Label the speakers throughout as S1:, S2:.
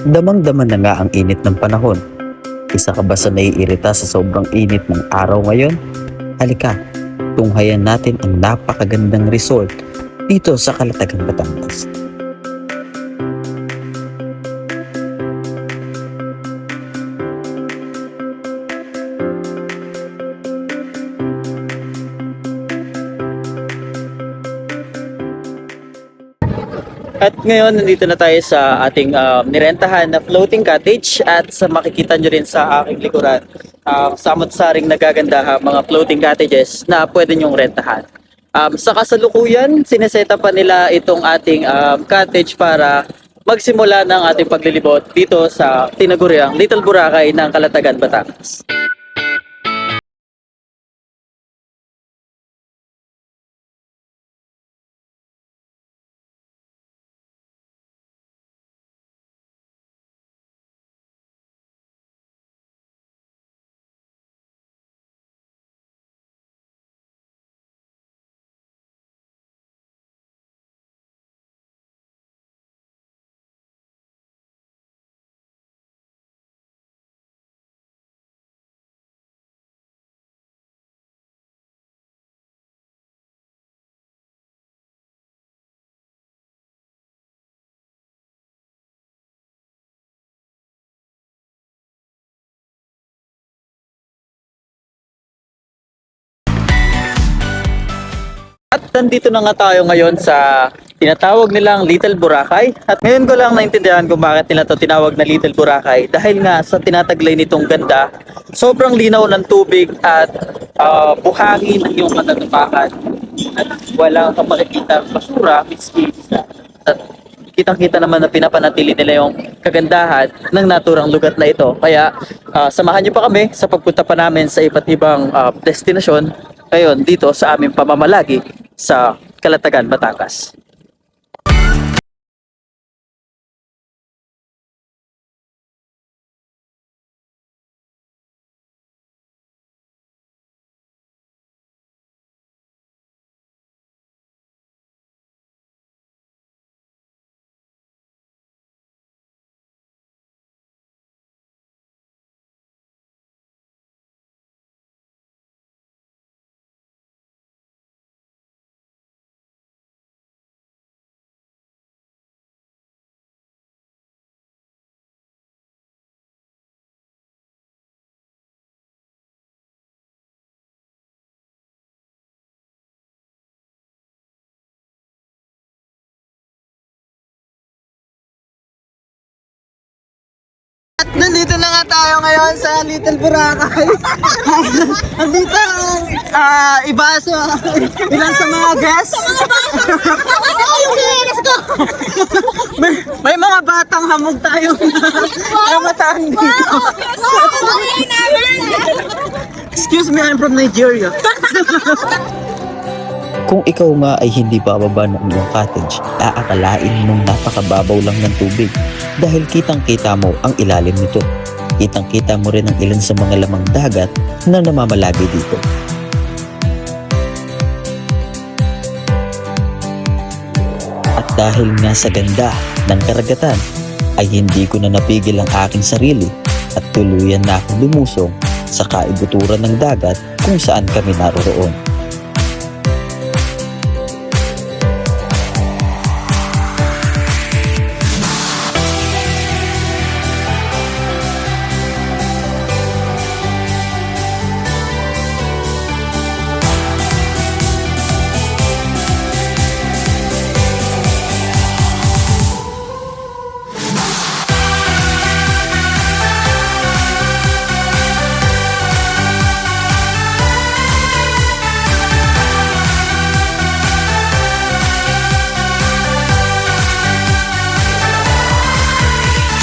S1: Damang-dama na nga ang init ng panahon. Isa ka ba sa naiirita sa sobrang init ng araw ngayon? Halika, tunghayan natin ang napakagandang resort dito sa Calatagan, Batangas. At ngayon, nandito na tayo sa ating nirentahan na floating cottage at sa makikita nyo rin sa aking likuran, samot-saring nagaganda mga floating cottages na pwede nyong rentahan. Sa kasalukuyan, sineseta pa nila itong ating cottage para magsimula ng ating paglilibot dito sa tinaguriang Little Boracay ng Calatagan, Batangas. At nandito na nga tayo ngayon sa tinatawag nilang Little Boracay. At ngayon ko lang naintindihan kung bakit nila to tinawag na Little Boracay. Dahil nga sa tinataglay nitong ganda, sobrang linaw ng tubig at buhangin ang iyong matatapakan. At wala kang makikita basura, miski at kitang-kita naman na pinapanatili nila yung kagandahan ng naturang lugar na ito. Kaya samahan niyo pa kami sa pagpunta pa namin sa iba't ibang destinasyon ngayon dito sa aming pamamalagi sa Calatagan, Batangas.
S2: At nandito na nga tayo ngayon sa Little Boracay. Nandito ang iba sa ilan sa mga guests. may mga batang hamog tayo na mataan dito. Excuse me, I'm from Nigeria.
S1: Kung ikaw nga ay hindi bababa ng iyong cottage, aakalain mong napakababaw lang ng tubig dahil kitang-kita mo ang ilalim nito. Kitang-kita mo rin ang ilan sa mga lamang dagat na namamalagi dito. At dahil nga sa ganda ng karagatan, ay hindi ko na napigil ang aking sarili at tuluyan na akong lumusong sa kaibuturan ng dagat kung saan kami naroroon.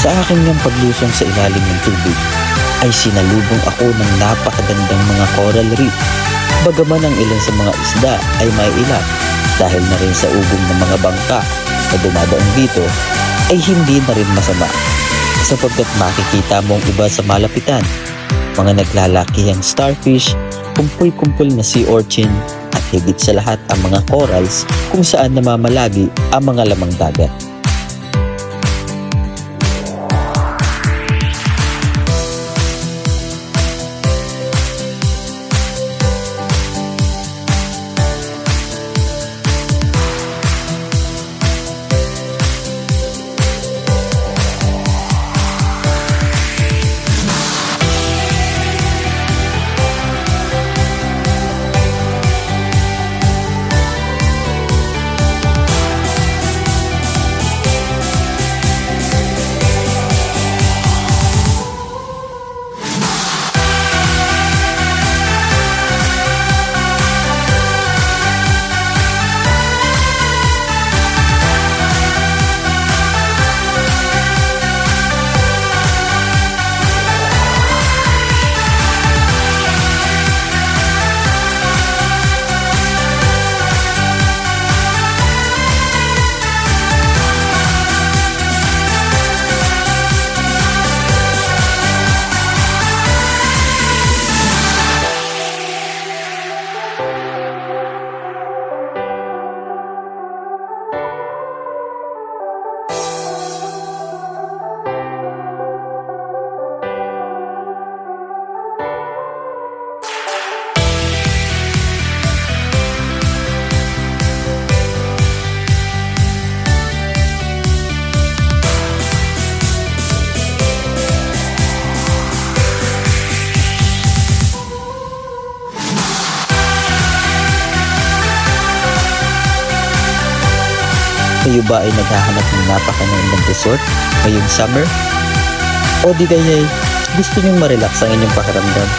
S1: Sa aking ngang paglusong sa ilalim ng tubig, ay sinalubong ako ng napakagandang mga coral reef. Bagaman ang ilan sa mga isda ay may ilap,
S3: dahil na rin sa ugong ng mga bangka na dumadaong dito ay hindi na rin masama sapagkat makikita mong iba sa malapitan, mga naglalakihang starfish, kumpoy-kumpol na sea urchin at higit sa lahat ang mga corals kung saan namamalagi ang mga lamang dagat. Kayo ba ay naghahanap ng napakagandang resort ngayong summer? O di kaya gusto niyong ma-relax ang inyong pakiramdam?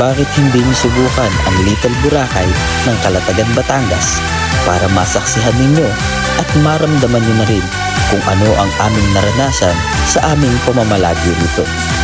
S3: Bakit hindi niyo subukan ang Little Boracay ng Calatagan, Batangas para masaksihan ninyo at maramdaman niyo na rin kung ano ang aming naranasan sa aming pamamalagi rito.